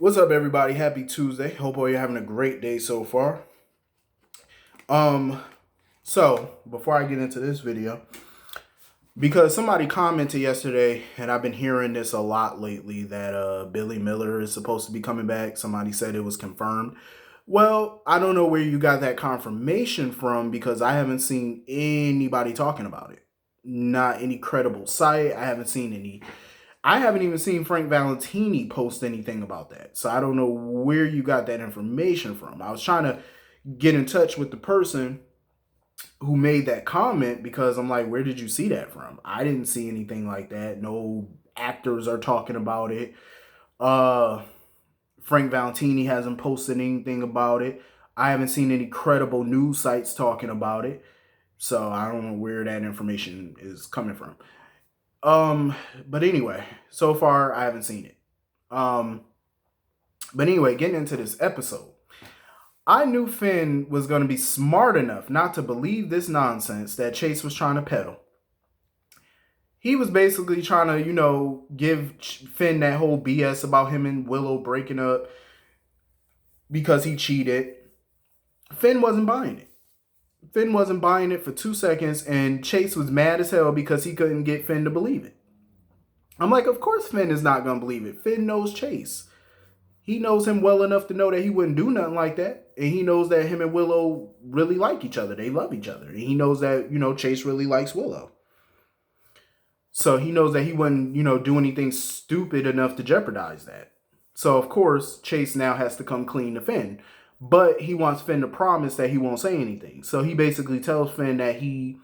What's up, everybody? Happy Tuesday. Hope all you're having a great day so far. Um, so before I get into this video, because somebody commented yesterday, and I've been hearing this a lot lately, that Billy Miller is supposed to be coming back. Somebody said it was confirmed. Well, I don't know where you got that confirmation from because I haven't seen anybody talking about it. Not any credible site. I haven't even seen Frank Valentini post anything about that. So I don't know where you got that information from. I was trying to get in touch with the person who made that comment because I'm like, where did you see that from? I didn't see anything like that. No actors are talking about it. Uh Frank Valentini hasn't posted anything about it. I haven't seen any credible news sites talking about it. So I don't know where that information is coming from. But anyway, so far I haven't seen it. Um, but anyway, getting into this episode, I knew Finn was going to be smart enough not to believe this nonsense that Chase was trying to peddle. He was basically trying to, give Finn that whole BS about him and Willow breaking up because he cheated. Finn wasn't buying it. Finn wasn't buying it for 2 seconds, and Chase was mad as hell because he couldn't get Finn to believe it. I'm like, of course Finn is not going to believe it. Finn knows Chase. He knows him well enough to know that he wouldn't do nothing like that. And he knows that him and Willow really like each other. They love each other. And he knows that, Chase really likes Willow. So he knows that he wouldn't, do anything stupid enough to jeopardize that. So, of course, Chase now has to come clean to Finn. But he wants Finn to promise that he won't say anything. So he basically tells Finn that he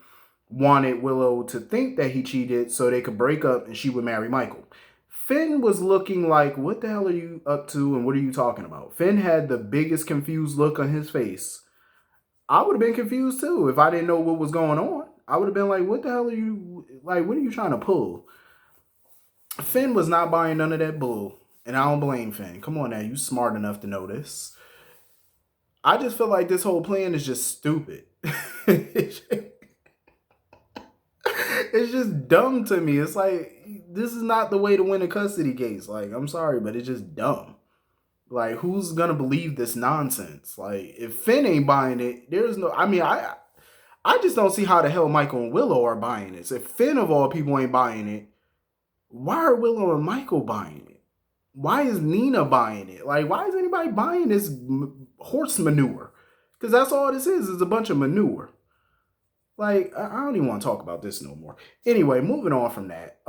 wanted Willow to think that he cheated so they could break up and she would marry Michael. Finn was looking like, what the hell are you up to and what are you talking about? Finn had the biggest confused look on his face. I would have been confused too if I didn't know what was going on. I would have been like, what the hell are you, like, what are you trying to pull? Finn was not buying none of that bull. And I don't blame Finn. Come on now, you smart enough to know this. I just feel like this whole plan is just stupid. It's just dumb to me. It's like, this is not the way to win a custody case. Like, I'm sorry, but it's just dumb. Like, who's gonna believe this nonsense? Like, if Finn ain't buying it, there's no. I just don't see how the hell Michael and Willow are buying this. If Finn of all people ain't buying it, why are Willow and Michael buying it? Why is Nina buying it? Like, why is anybody buying this horse manure? Because that's all this is a bunch of manure. Like, I don't even want to talk about this no more. Anyway, moving on from that.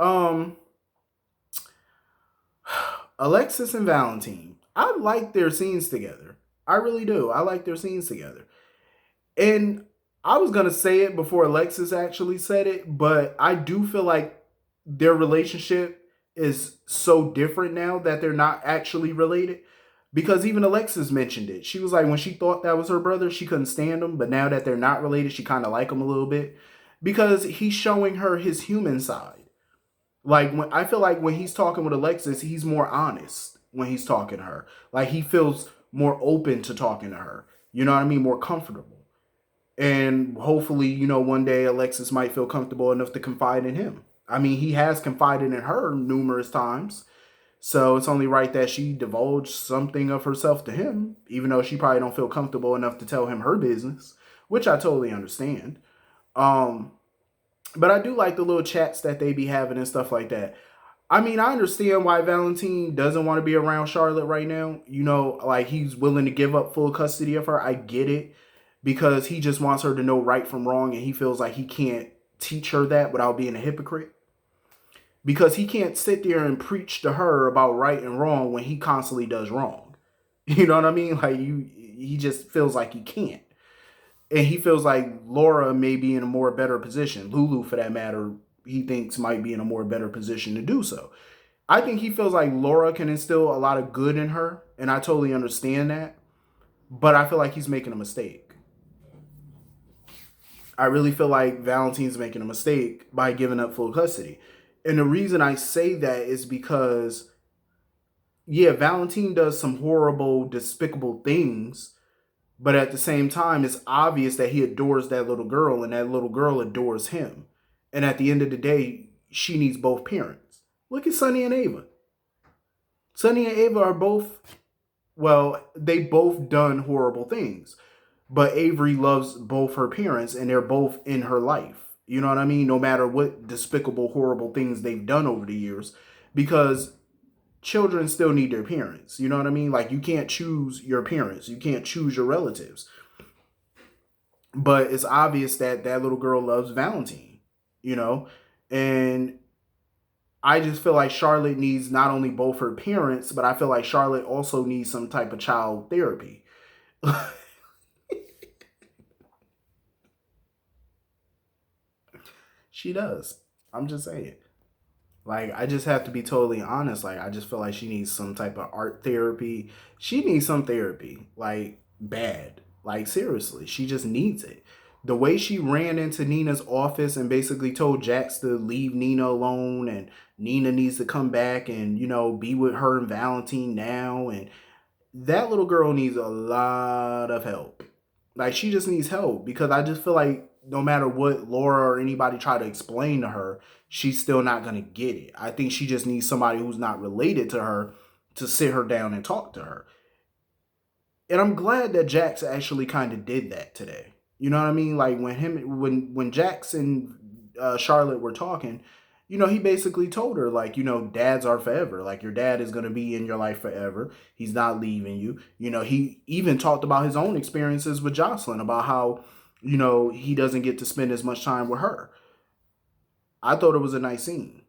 Alexis and Valentin. I like their scenes together. I really do. I like their scenes together. And I was going to say it before Alexis actually said it, but I do feel like their relationship is so different now that they're not actually related. Because even Alexis mentioned it. She was like, when she thought that was her brother, she couldn't stand him. But now that they're not related, she kind of like him a little bit. Because he's showing her his human side. Like, I feel like when he's talking with Alexis, he's more honest when he's talking to her. Like, he feels more open to talking to her. You know what I mean? More comfortable. And hopefully, one day Alexis might feel comfortable enough to confide in him. I mean, he has confided in her numerous times. So it's only right that she divulged something of herself to him, even though she probably don't feel comfortable enough to tell him her business, which I totally understand. But I do like the little chats that they be having and stuff like that. I mean, I understand why Valentin doesn't want to be around Charlotte right now. Like, he's willing to give up full custody of her. I get it, because he just wants her to know right from wrong, and he feels like he can't teach her that without being a hypocrite. Because he can't sit there and preach to her about right and wrong when he constantly does wrong. You know what I mean? Like, he just feels like he can't. And he feels like Laura may be in a more better position. Lulu, for that matter, he thinks might be in a more better position to do so. I think he feels like Laura can instill a lot of good in her, and I totally understand that. But I feel like he's making a mistake. I really feel like Valentin's making a mistake by giving up full custody. And the reason I say that is because, yeah, Valentin does some horrible, despicable things, but at the same time, it's obvious that he adores that little girl and that little girl adores him. And at the end of the day, she needs both parents. Look at Sonny and Ava. Sonny and Ava are both Well, they both done horrible things, but Avery loves both her parents and they're both in her life. You know what I mean? No matter what despicable, horrible things they've done over the years, because children still need their parents. You know what I mean? Like, you can't choose your parents, you can't choose your relatives. But it's obvious that that little girl loves Valentine, you know? And I just feel like Charlotte needs not only both her parents, but I feel like Charlotte also needs some type of child therapy. She does. I'm just saying. Like, I just have to be totally honest. Like, I just feel like she needs some type of art therapy. She needs some therapy. Like, bad. Like, seriously. She just needs it. The way she ran into Nina's office and basically told Jax to leave Nina alone and Nina needs to come back and, be with her and Valentine now. And that little girl needs a lot of help. Like, she just needs help because I just feel like no matter what Laura or anybody try to explain to her, she's still not going to get it. I think she just needs somebody who's not related to her to sit her down and talk to her. And I'm glad that Jax actually kind of did that today. You know what I mean? Like, when Jax and Charlotte were talking, he basically told her, like, dads are forever. Like, your dad is going to be in your life forever. He's not leaving you. He even talked about his own experiences with Jocelyn, about how, he doesn't get to spend as much time with her. I thought it was a nice scene.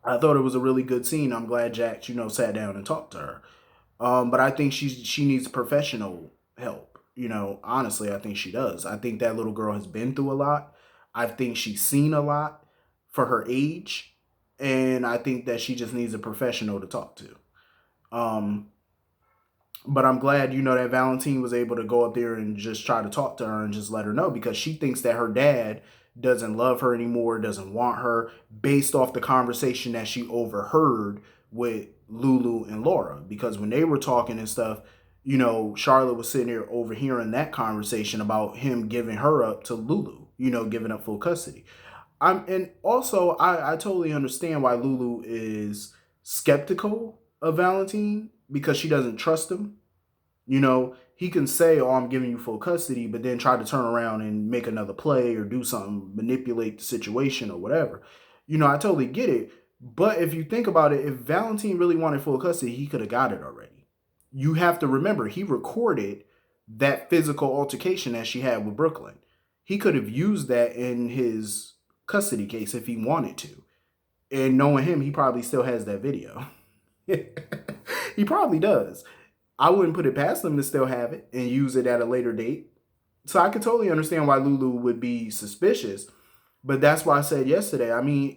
I thought it was a really good scene. I'm glad Jax, sat down and talked to her. But I think she needs professional help. Honestly, I think she does. I think that little girl has been through a lot. I think she's seen a lot for her age, and I think that she just needs a professional to talk to. Um, but I'm glad, that Valentine was able to go up there and just try to talk to her and just let her know, because she thinks that her dad doesn't love her anymore, doesn't want her, based off the conversation that she overheard with Lulu and Laura. Because when they were talking and stuff, Charlotte was sitting there overhearing that conversation about him giving her up to Lulu, giving up full custody. And also I totally understand why Lulu is skeptical of Valentine, because she doesn't trust him. He can say, "Oh, I'm giving you full custody," but then try to turn around and make another play or do something, manipulate the situation or whatever. I totally get it. But if you think about it, if Valentine really wanted full custody, he could have got it already. You have to remember, he recorded that physical altercation that she had with Brooklyn. He could have used that in his custody case if he wanted to. And knowing him, he probably still has that video. He probably does. I wouldn't put it past them to still have it and use it at a later date. So I could totally understand why Lulu would be suspicious. But that's why I said yesterday, I mean,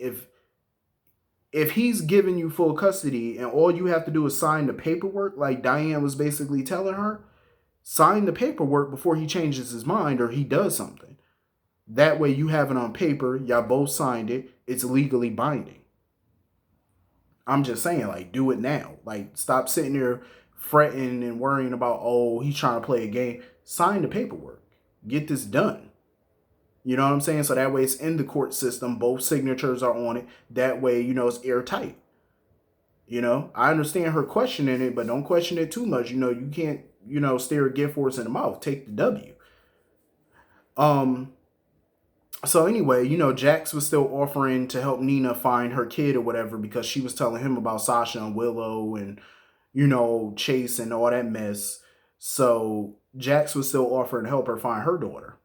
if he's giving you full custody and all you have to do is sign the paperwork, like Diane was basically telling her, sign the paperwork before he changes his mind or he does something. That way you have it on paper, y'all both signed it, it's legally binding. I'm just saying, like, do it now. Like, stop sitting there fretting and worrying about, oh, he's trying to play a game. Sign the paperwork. Get this done. You know what I'm saying? So that way it's in the court system. Both signatures are on it. That way, it's airtight. I understand her questioning it, but don't question it too much. You can't, stare a gift horse in the mouth. Take the W. So anyway, Jax was still offering to help Nina find her kid or whatever, because she was telling him about Sasha and Willow and, Chase and all that mess. So Jax was still offering to help her find her daughter.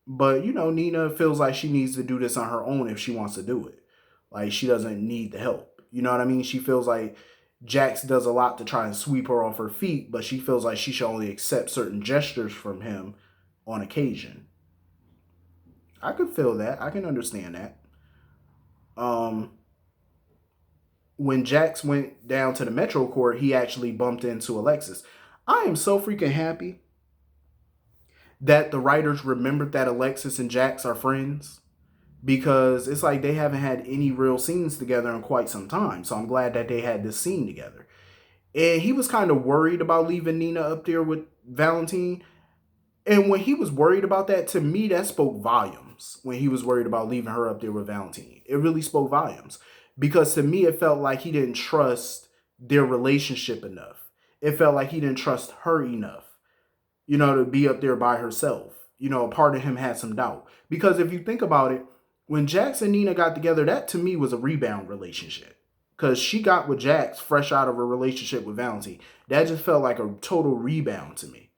But, Nina feels like she needs to do this on her own if she wants to do it. Like, she doesn't need the help. You know what I mean? She feels like Jax does a lot to try and sweep her off her feet, but she feels like she should only accept certain gestures from him on occasion. I could feel that. I can understand that. When Jax went down to the Metro Court, he actually bumped into Alexis. I am so freaking happy that the writers remembered that Alexis and Jax are friends, because it's like they haven't had any real scenes together in quite some time. So I'm glad that they had this scene together. And he was kind of worried about leaving Nina up there with Valentine. And when he was worried about that, to me, that spoke volumes. When he was worried about leaving her up there with Valentine, it really spoke volumes. Because to me, it felt like he didn't trust their relationship enough. It felt like he didn't trust her enough, to be up there by herself. A part of him had some doubt. Because if you think about it, when Jax and Nina got together, that to me was a rebound relationship. Because she got with Jax fresh out of a relationship with Valentin. That just felt like a total rebound to me.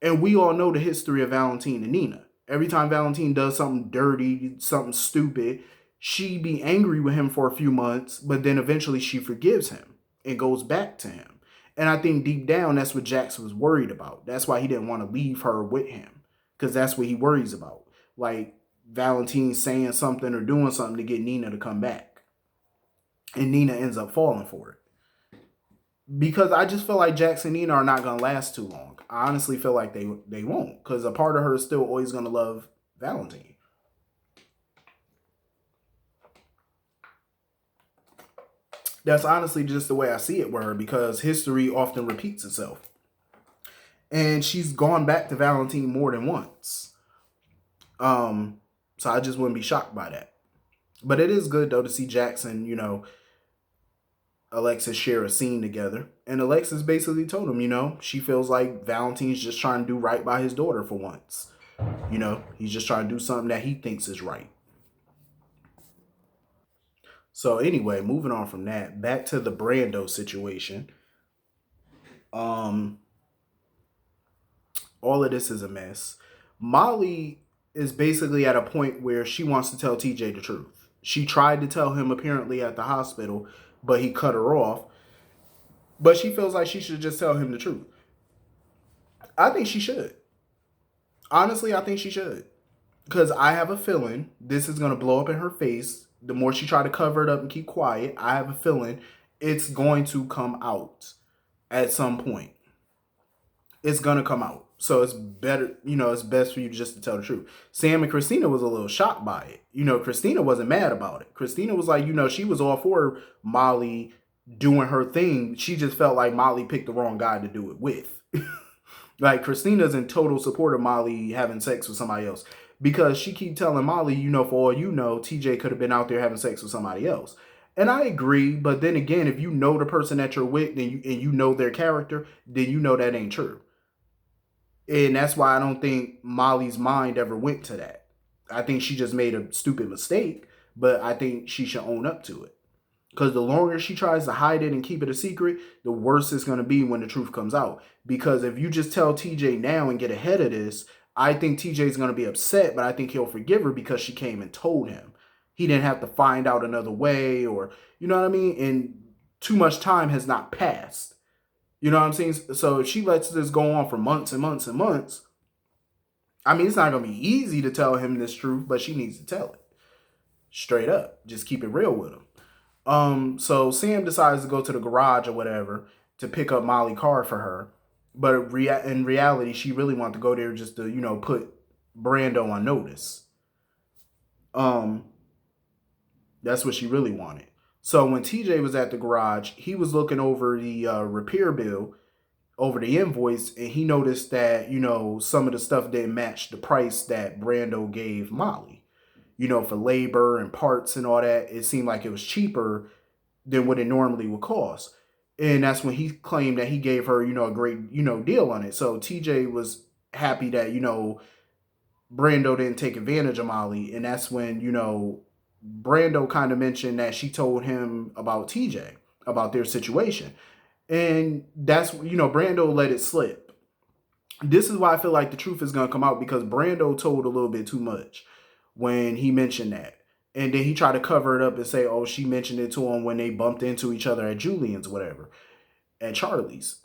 And we all know the history of Valentin and Nina. Every time Valentin does something dirty, something stupid, she be angry with him for a few months, but then eventually she forgives him and goes back to him. And I think deep down, that's what Jax was worried about. That's why he didn't want to leave her with him, because that's what he worries about. Like Valentin saying something or doing something to get Nina to come back. And Nina ends up falling for it. Because I just feel like Jax and Nina are not going to last too long. I honestly feel like they won't, because a part of her is still always going to love Valentin. That's honestly just the way I see it with her, because history often repeats itself. And she's gone back to Valentin more than once. So I just wouldn't be shocked by that. But it is good, though, to see Jax and, Alexis share a scene together. And Alexis basically told him, she feels like Valentin's just trying to do right by his daughter for once. He's just trying to do something that he thinks is right. So anyway, moving on from that, back to the Brando situation. All of this is a mess. Molly is basically at a point where she wants to tell TJ the truth. She tried to tell him apparently at the hospital, but he cut her off. But she feels like she should just tell him the truth. I think she should. Honestly, I think she should. Because I have a feeling this is going to blow up in her face. The more she try to cover it up and keep quiet, I have a feeling it's going to come out at some point. It's going to come out. So it's better, it's best for you just to tell the truth. Sam and Christina was a little shocked by it. Christina wasn't mad about it. Christina was like, she was all for Molly doing her thing. She just felt like Molly picked the wrong guy to do it with. Like, Christina's in total support of Molly having sex with somebody else. Because she keep telling Molly, for all you know, TJ could have been out there having sex with somebody else. And I agree, but then again, if you know the person that you're with and you know their character, then you know that ain't true. And that's why I don't think Molly's mind ever went to that. I think she just made a stupid mistake, but I think she should own up to it. Because the longer she tries to hide it and keep it a secret, the worse it's going to be when the truth comes out. Because if you just tell TJ now and get ahead of this, I think TJ's going to be upset, but I think he'll forgive her because she came and told him. He didn't have to find out another way, or, you know what I mean? And too much time has not passed. You know what I'm saying? So if she lets this go on for months and months and months, I mean, it's not going to be easy to tell him this truth, but she needs to tell it. Straight up. Just keep it real with him. So Sam decides to go to the garage or whatever to pick up Molly's car for her. But in reality, she really wanted to go there just to, put Brando on notice. That's what she really wanted. So when TJ was at the garage, he was looking over the repair bill, over the invoice, and he noticed that, some of the stuff didn't match the price that Brando gave Molly. For labor and parts and all that, it seemed like it was cheaper than what it normally would cost. And that's when he claimed that he gave her, a great, deal on it. So TJ was happy that, Brando didn't take advantage of Molly. And that's when, Brando kind of mentioned that she told him about TJ, about their situation. And that's, Brando let it slip. This is why I feel like the truth is going to come out, because Brando told a little bit too much when he mentioned that. And then he tried to cover it up and say, oh, she mentioned it to him when they bumped into each other at Julian's, whatever, at Charlie's.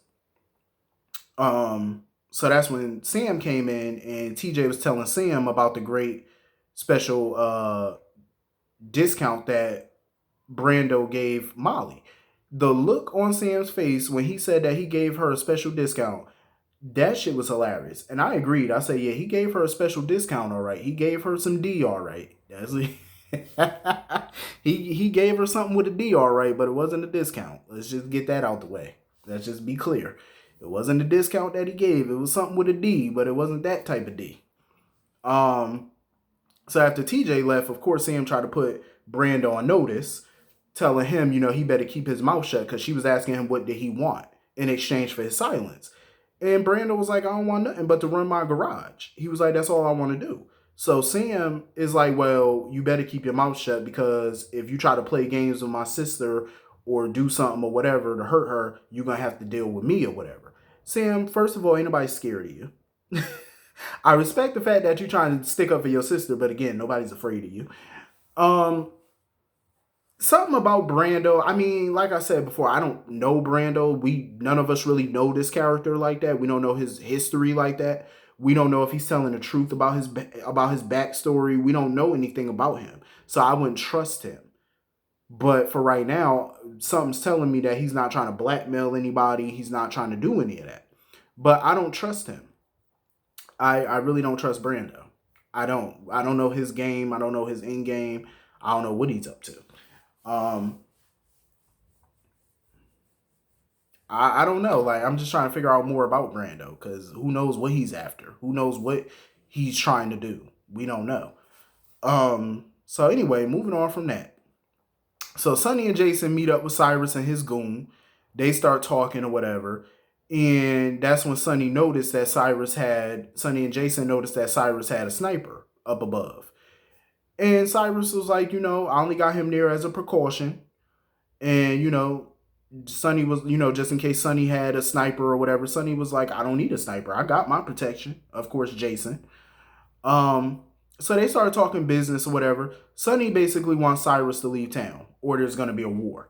So that's when Sam came in and TJ was telling Sam about the great special discount that Brando gave Molly. The look on Sam's face when he said that he gave her a special discount, that shit was hilarious. And I agreed. I said, yeah, he gave her a special discount, all right. He gave her some D, all right. That's he gave her something with a D, all right, but it wasn't a discount. Let's just get that out the way. Let's just be clear. It wasn't a discount that he gave. It was something with a D, but it wasn't that type of D. So after TJ left, of course, Sam tried to put Brando on notice, telling him, he better keep his mouth shut, because she was asking him what did he want. in exchange for his silence. And Brando was like, I don't want nothing but to run my garage. He was like, that's all I want to do. So Sam is like, well, you better keep your mouth shut, because if you try to play games with my sister or do something or whatever to hurt her, you're going to have to deal with me or whatever. Sam, first of all, ain't nobody scared of you. I respect the fact that you're trying to stick up for your sister, but again, nobody's afraid of you. Something about Brando. I mean, like I said before, I don't know Brando. None of us really know this character like that. We don't know his history like that. We don't know if he's telling the truth about his backstory. We don't know anything about him, so I wouldn't trust him. But for right now, something's telling me that he's not trying to blackmail anybody. He's not trying to do any of that. But I don't trust him. I really don't trust Brando. I don't know his game. I don't know his end game. I don't know what he's up to. I don't know. Like, I'm just trying to figure out more about Brando, because who knows what he's after? Who knows what he's trying to do? We don't know. So anyway, moving on from that. So Sonny and Jason meet up with Cyrus and his goon. They start talking or whatever. And that's when Sonny and Jason noticed that Cyrus had a sniper up above. And Cyrus was like, I only got him there as a precaution. And, Sonny was, just in case Sonny had a sniper or whatever, Sonny was like, I don't need a sniper. I got my protection. Of course, Jason. So they started talking business or whatever. Sonny basically wants Cyrus to leave town, or there's going to be a war.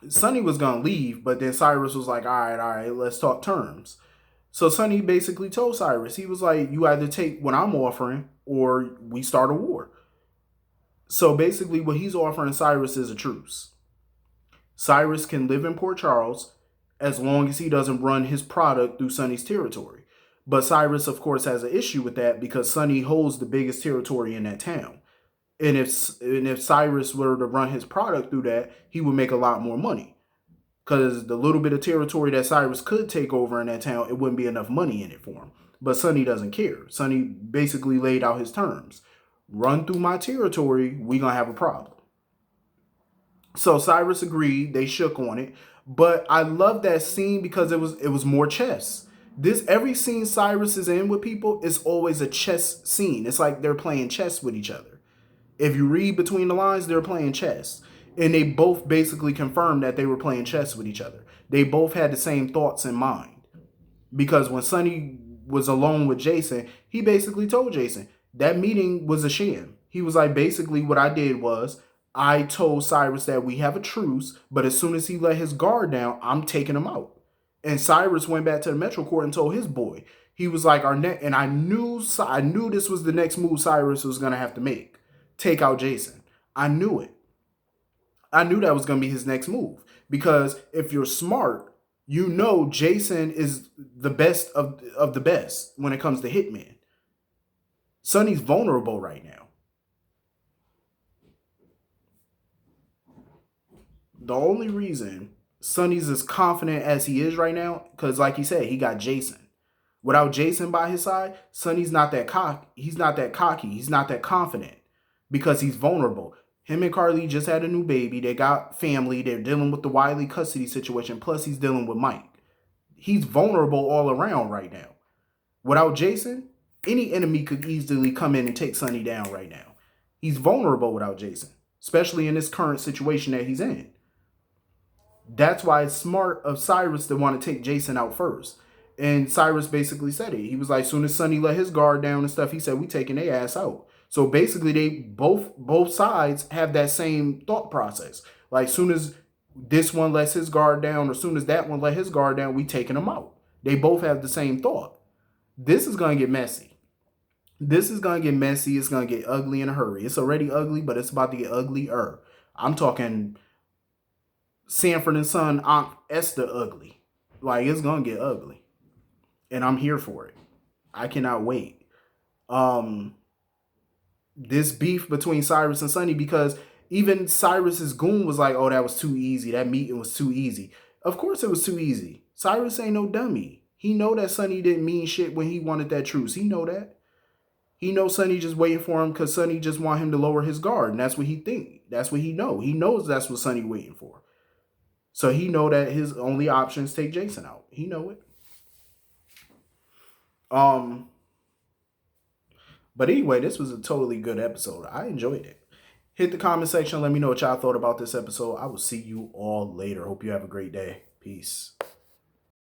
Sonny was going to leave, but then Cyrus was like, all right, let's talk terms. So Sonny basically told Cyrus, he was like, you either take what I'm offering or we start a war. So basically what he's offering Cyrus is a truce. Cyrus can live in Port Charles as long as he doesn't run his product through Sonny's territory. But Cyrus, of course, has an issue with that because Sonny holds the biggest territory in that town. And if Cyrus were to run his product through that, he would make a lot more money. Because the little bit of territory that Cyrus could take over in that town, it wouldn't be enough money in it for him. But Sonny doesn't care. Sonny basically laid out his terms. Run through my territory, we gonna have a problem. So Cyrus agreed. They shook on it. But I love that scene because it was more chess. Every scene Cyrus is in with people is always a chess scene. It's like they're playing chess with each other. If you read between the lines, they're playing chess. And they both basically confirmed that they were playing chess with each other. They both had the same thoughts in mind. Because when Sonny was alone with Jason, he basically told Jason, that meeting was a sham. He was like, basically what I did was, I told Cyrus that we have a truce, but as soon as he let his guard down, I'm taking him out. And Cyrus went back to the Metro Court and told his boy. He was like, and I knew this was the next move Cyrus was going to have to make. Take out Jason. I knew it. I knew that was going to be his next move. Because if you're smart, you know Jason is the best of the best when it comes to hitmen. Sonny's vulnerable right now. The only reason Sonny's as confident as he is right now, because like he said, he got Jason. Without Jason by his side, Sonny's not that cocky. He's not that cocky. He's not that confident because he's vulnerable. Him and Carly just had a new baby. They got family. They're dealing with the Wiley custody situation. Plus, he's dealing with Mike. He's vulnerable all around right now. Without Jason, any enemy could easily come in and take Sonny down right now. He's vulnerable without Jason, especially in this current situation that he's in. That's why it's smart of Cyrus to want to take Jason out first. And Cyrus basically said it. He was like, as soon as Sonny let his guard down and stuff, he said, we taking their ass out. So basically, they both sides have that same thought process. Like, soon as this one lets his guard down, or soon as that one let his guard down, we taking them out. They both have the same thought. This is going to get messy. This is going to get messy. It's going to get ugly in a hurry. It's already ugly, but it's about to get uglier. I'm talking Sanford and Son, Aunt Esther ugly. Like, it's going to get ugly. And I'm here for it. I cannot wait. This beef between Cyrus and Sonny, because even Cyrus's goon was like, oh, that was too easy. That meeting was too easy. Of course it was too easy. Cyrus ain't no dummy. He know that Sonny didn't mean shit when he wanted that truce. He know that. He knows Sonny just waiting for him because Sonny just want him to lower his guard. And that's what he think. That's what he know. He knows that's what Sonny waiting for. So he know that his only options take Jason out. He know it. But anyway, this was a totally good episode. I enjoyed it. Hit the comment section. Let me know what y'all thought about this episode. I will see you all later. Hope you have a great day. Peace.